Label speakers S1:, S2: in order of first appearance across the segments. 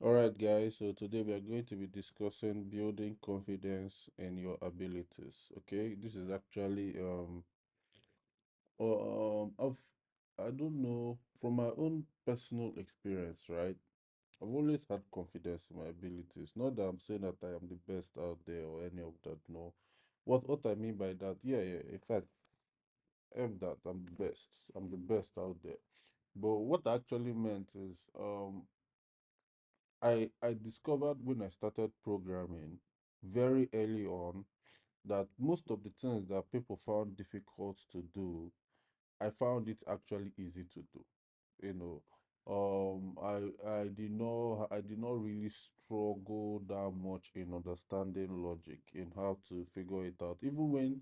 S1: All right, guys. So today we are going to be discussing building confidence in your abilities. Okay, this is actually of I don't know from my own personal experience, right? I've always had confidence in my abilities. Not that I'm saying that I am the best out there or any of that. No. What I mean by that, yeah, yeah. In fact, F that I'm the best. I'm the best out there. But what I actually meant is I discovered when I started programming very early on that most of the things that people found difficult to do, I found it actually easy to do. You know, I did not really struggle that much in understanding logic in how to figure it out. Even when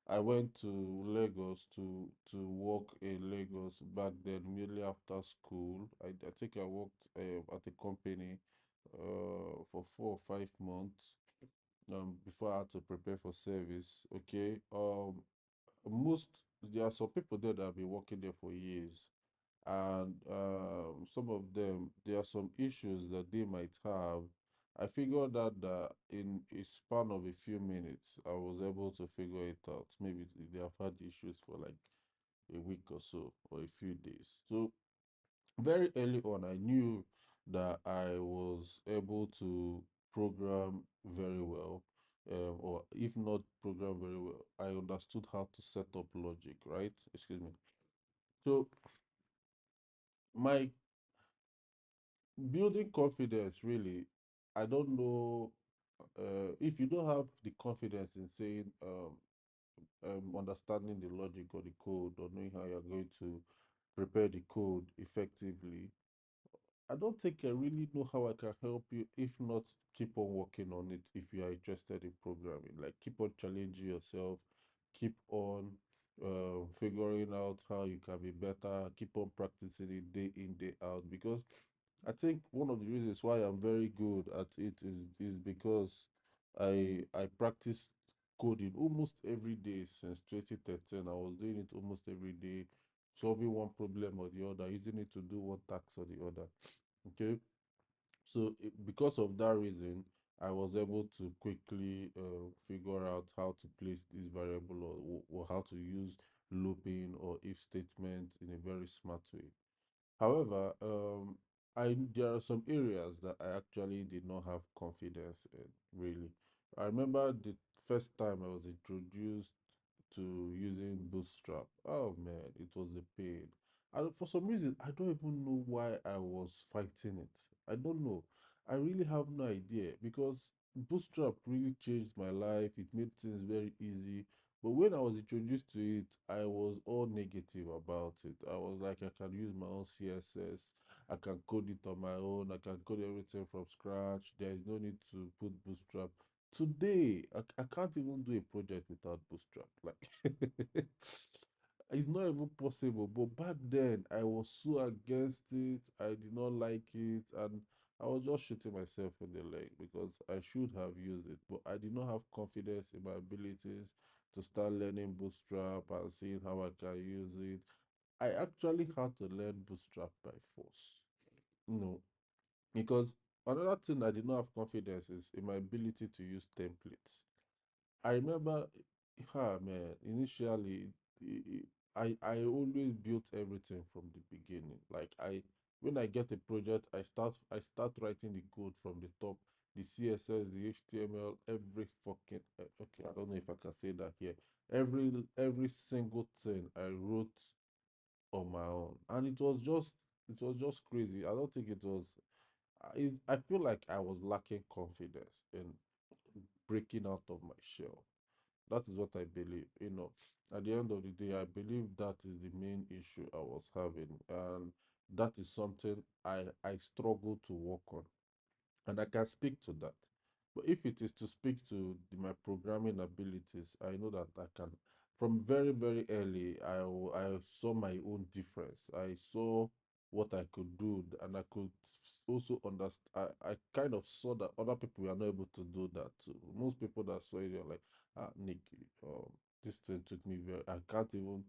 S1: I went to Lagos to work in Lagos back then, immediately after school. I think I worked at a company for 4 or 5 months before I had to prepare for service. Okay. Most there are some people there that have been working there for years, and some of them there are some issues that they might have. I figured out that in a span of a few minutes, I was able to figure it out. Maybe they have had issues for like a week or so, or a few days. So very early on, I knew that I was able to program very well, or if not program very well, I understood how to set up logic, right? Excuse me. So my building confidence, really, I don't know if you don't have the confidence in saying, understanding the logic or the code, or knowing how you're going to prepare the code effectively. I don't think I really know how I can help you, if not keep on working on it if you are interested in programming. Like, keep on challenging yourself, keep on figuring out how you can be better, keep on practicing it day in, day out. Because I think one of the reasons why I'm very good at it is because I practice coding almost every day since 2013. I was doing it almost every day, solving one problem or the other, using it to do one task or the other. Okay, so because of that reason, I was able to quickly figure out how to place this variable, or how to use looping or if statements in a very smart way. However, I there are some areas that I actually did not have confidence in, really. I remember the first time I was introduced to using Bootstrap. Oh man, it was a pain. And for some reason, I don't even know why I was fighting it. I don't know. I really have no idea, because Bootstrap really changed my life. It made things very easy. But when I was introduced to it, I was all negative about it. I was like, I can use my own CSS. I can code it on my own. I can code everything from scratch. There is no need to put Bootstrap. Today, I can't even do a project without Bootstrap. Like, it's not even possible. But back then, I was so against it. I did not like it, and I was just shooting myself in the leg because I should have used it. But I did not have confidence in my abilities to start learning Bootstrap and seeing how I can use it. I actually had to learn Bootstrap by force. No, because another thing I did not have confidence is in my ability to use templates. I remember, man, initially, I always built everything from the beginning. Like, when I get a project, I start writing the code from the top, the CSS, the HTML, every fucking okay, I don't know if I can say that here. Every single thing I wrote on my own, and it was just crazy. I don't think it was. I feel like I was lacking confidence in breaking out of my shell. That is what I believe. At the end of the day, I believe that is the main issue I was having, and that is something I struggle to work on, and I can speak to that. But if it is to speak to my programming abilities, I know that I can. From very, very early, I saw my own difference. I saw what I could do, and I could also understand. I kind of saw that other people were not able to do that too. Most people that saw it, they're like, ah, Nick, this thing took me very, I can't even.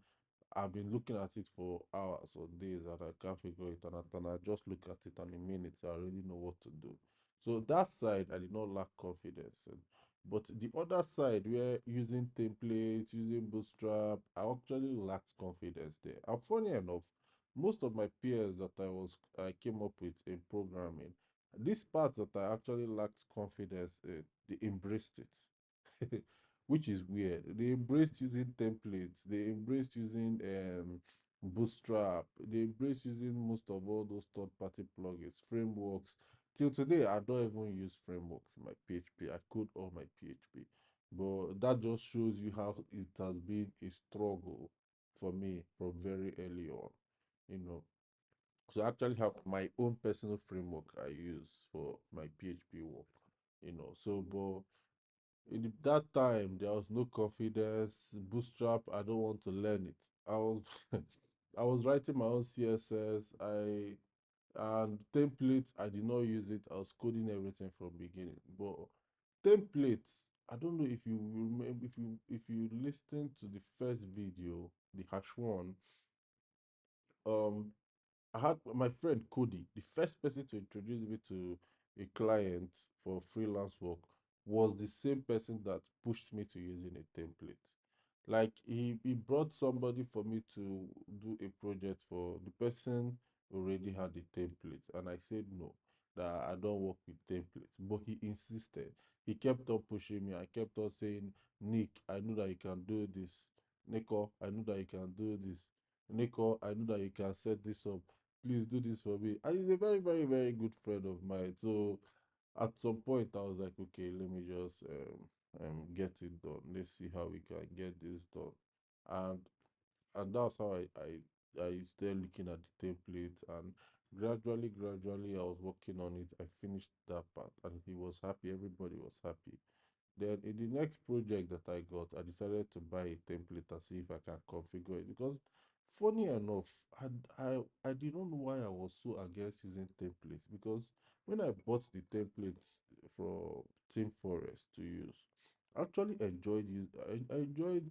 S1: I've been looking at it for hours or days and I can't figure it out. And I just look at it and in minutes, I already know what to do. So that side, I did not lack confidence in. But the other side, where using templates, using Bootstrap, I actually lacked confidence there. And funny enough, most of my peers that I came up with in programming, this part that I actually lacked confidence in, they embraced it. Which is weird. They embraced using templates. They embraced using Bootstrap. They embraced using most of all those third-party plugins, frameworks. Till today, I don't even use frameworks in my PHP. I code all my PHP. But that just shows you how it has been a struggle for me from very early on. You know, so I actually have my own personal framework I use for my PHP work. So but in that time there was no confidence. Bootstrap, I don't want to learn it. I was I was writing my own css, I and templates, I did not use it. I was coding everything from beginning. But templates, I don't know if you remember, if you listen to the first video, the hash one, um I had my friend Cody, the first person to introduce me to a client for freelance work, was the same person that pushed me to using a template. Like he brought somebody for me to do a project for. The person already had a template, and I said no, that I don't work with templates. But he insisted. He kept on pushing me. I kept on saying, Nick, I know that you can do this. Nico, I know that you can do this. Nico, I know that you can set this up. Please do this for me. And he's a very, very, very good friend of mine. So at some point, I was like, okay, let me just get it done. Let's see how we can get this done. And that's how I started looking at the template, and gradually, I was working on it. I finished that part, and he was happy. Everybody was happy. Then in the next project that I got, I decided to buy a template and see if I can configure it. Because funny enough, I did not know why I was so against using templates. Because when I bought the templates from Team Forest to use, I actually enjoyed I enjoyed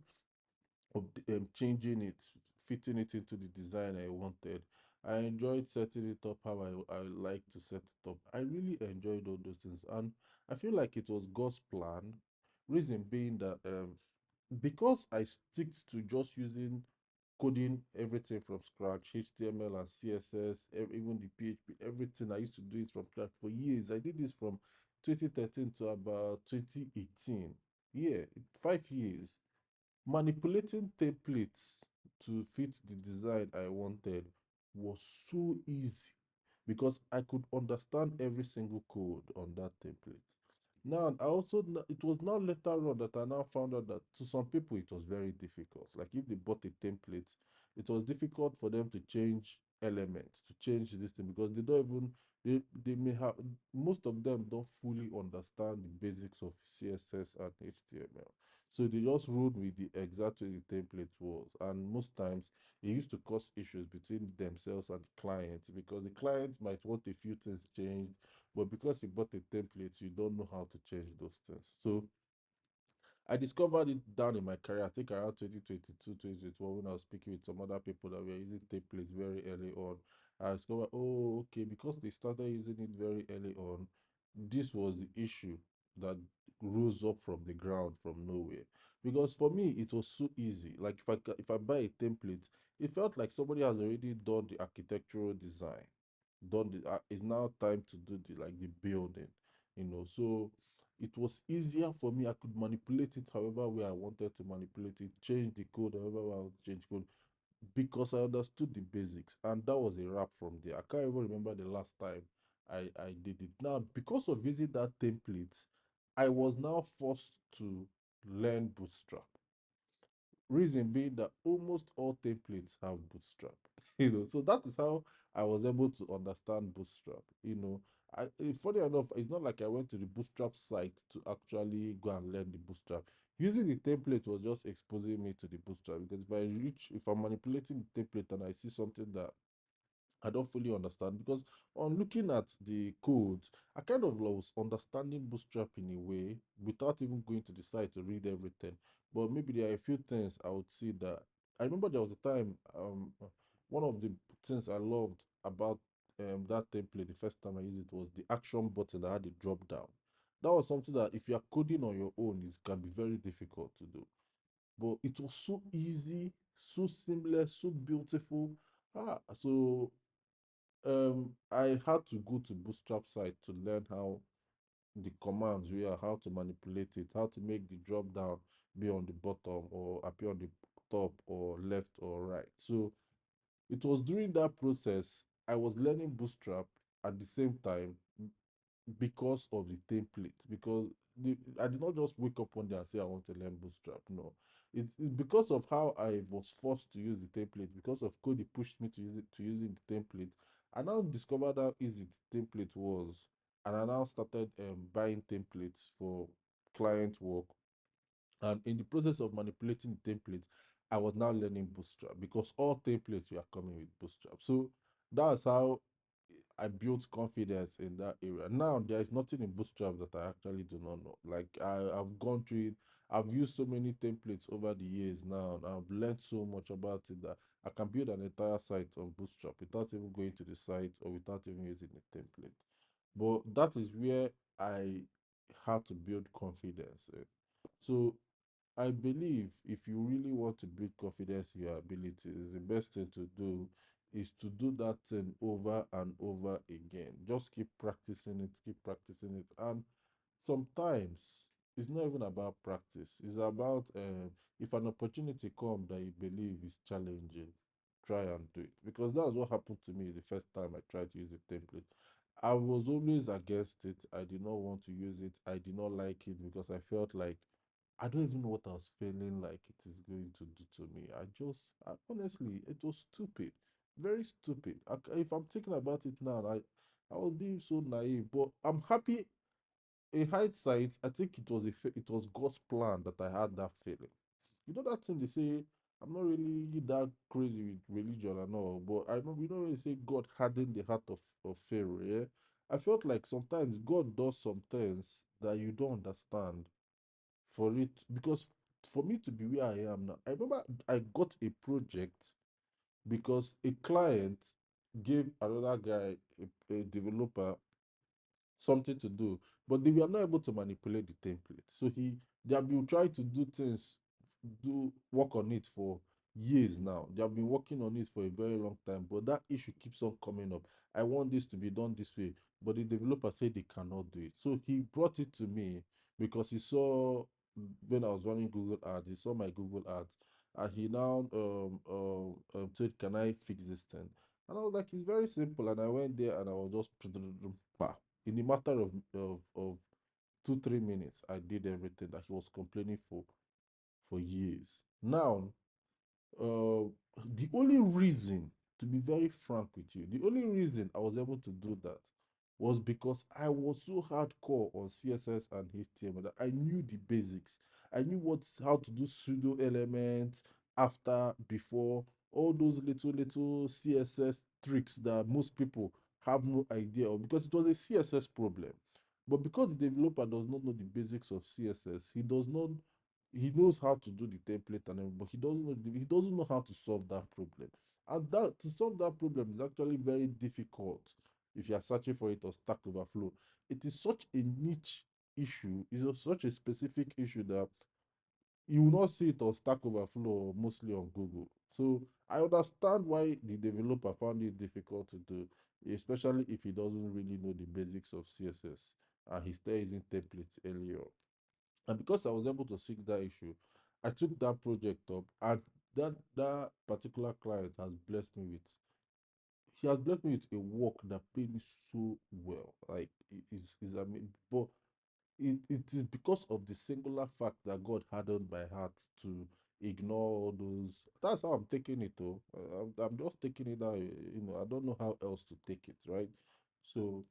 S1: changing it, fitting it into the design I wanted. I enjoyed setting it up how I like to set it up. I really enjoyed all those things. And I feel like it was God's plan. Reason being that because I stick to just using coding everything from scratch, HTML and CSS, even the PHP, everything. I used to do it from scratch for years. I did this from 2013 to about 2018. Yeah, 5 years. Manipulating templates to fit the design I wanted was so easy because I could understand every single code on that template. Now, it was now later on that I now found out that to some people it was very difficult. Like if they bought a template, it was difficult for them to change elements, to change this thing because they don't even, they may have, most of them don't fully understand the basics of CSS and HTML. So they just ruled with the exact way the template was. And most times it used to cause issues between themselves and the clients because the clients might want a few things changed, but because you bought a template, you don't know how to change those things. So I discovered it down in my career, I think around 2022, 2021, when I was speaking with some other people that were using templates very early on. I discovered, oh, okay, because they started using it very early on, this was the issue that rose up from the ground from nowhere. Because for me, it was so easy. Like if I buy a template, it felt like somebody has already done the architectural design, done the. It's now time to do the building, So it was easier for me. I could manipulate it however way I wanted to manipulate it, change the code however way I want to change code because I understood the basics. And that was a wrap from there. I can't even remember the last time I did it. Now, because of using that template, I was now forced to learn Bootstrap. Reason being that almost all templates have Bootstrap. So that is how I was able to understand Bootstrap. Funny enough, it's not like I went to the Bootstrap site to actually go and learn the Bootstrap. Using the template was just exposing me to the Bootstrap because if I'm manipulating the template and I see something that I don't fully understand, because on looking at the code, I kind of was understanding Bootstrap in a way without even going to the site to read everything. But maybe there are a few things I would see that I remember there was a time, one of the things I loved about that template the first time I used it was the action button that had a drop down. That was something that if you're coding on your own, it can be very difficult to do. But it was so easy, so seamless, so beautiful. So I had to go to Bootstrap site to learn how the commands were, how to manipulate it, how to make the drop down be on the bottom or appear on the top or left or right. So it was during that process I was learning Bootstrap at the same time because of the template. Because I did not just wake up one day and say I want to learn Bootstrap. No, it's because of how I was forced to use the template. Because of Cody pushed me to use it to using the template. I now discovered how easy the template was, and I now started buying templates for client work. And in the process of manipulating the templates, I was now learning Bootstrap because all templates were coming with Bootstrap. So that's how I built confidence in that area. Now there is nothing in Bootstrap that I actually do not know. Like I've gone through it. I've used so many templates over the years now, and I've learned so much about it that I can build an entire site on Bootstrap without even going to the site or without even using a template. But that is where I had to build confidence. So I believe if you really want to build confidence in your abilities, the best thing to do is to do that thing over and over again. Just keep practicing it, keep practicing it. And sometimes it's not even about practice, it's about if an opportunity comes that you believe is challenging, try and do it. Because that's what happened to me the first time I tried to use the template. I was always against it. I did not want to use it. I did not like it because I felt like I don't even know what I was feeling like it is going to do to me. Honestly, it was stupid, very stupid. If I'm thinking about it now, I was being so naive. But I'm happy. In hindsight, I think it was God's plan that I had that feeling. You know that thing they say. I'm not really that crazy with religion and all, but I remember, when they say God hardened the heart of Pharaoh. Yeah, I felt like sometimes God does some things that you don't understand for it, because for me to be where I am now, I remember I got a project because a client gave another guy, a developer, something to do, but they were not able to manipulate the template. So they have been trying to do things, do work on it for years now. They have been working on it for a very long time, but that issue keeps on coming up. I want this to be done this way, but the developer said they cannot do it. So he brought it to me because he saw when I was running Google Ads, he saw my Google Ads, and he now said, "Can I fix this thing?" And I was like, "It's very simple." And I went there and I was just in a matter of 2 3 minutes, I did everything that he was complaining for years. Now, uh, the only reason, to be very frank with you, the only reason I was able to do that was because I was so hardcore on CSS and HTML that I knew the basics. I knew how to do pseudo elements, after, before, all those little CSS tricks that most people have no idea of, because it was a CSS problem. But because the developer does not know the basics of CSS, he knows how to do the template and everything, but he doesn't know how to solve that problem. And that to solve that problem is actually very difficult if you are searching for it on Stack Overflow. It is such a niche issue, such a specific issue that you will not see it on Stack Overflow or mostly on Google. So I understand why the developer found it difficult to do, especially if he doesn't really know the basics of CSS and he's still using templates earlier. And because I was able to fix that issue, I took that project up, and that particular client has blessed me with. He has blessed me with a work that paid me so well. Like is amazing. But it is because of the singular fact that God hardened my heart to ignore all those. That's how I'm taking it, though. I'm just taking it out. I don't know how else to take it, right? So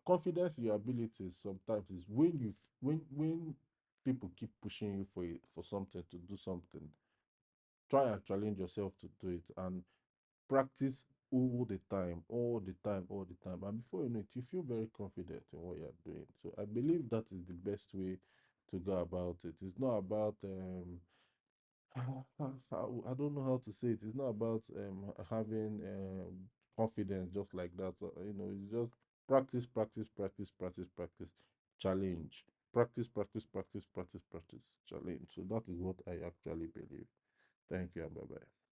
S1: confidence in your abilities sometimes is when people keep pushing you for something, to do something, try and challenge yourself to do it, and practice all the time, all the time, all the time, and before you know it, you feel very confident in what you're doing. So I believe that is the best way to go about it. It's not about I don't know how to say it. It's not about having confidence just like that. It's just practice, practice, practice, practice, practice, challenge. Practice, practice, practice, practice, practice, challenge. So that is what I actually believe. Thank you and bye bye.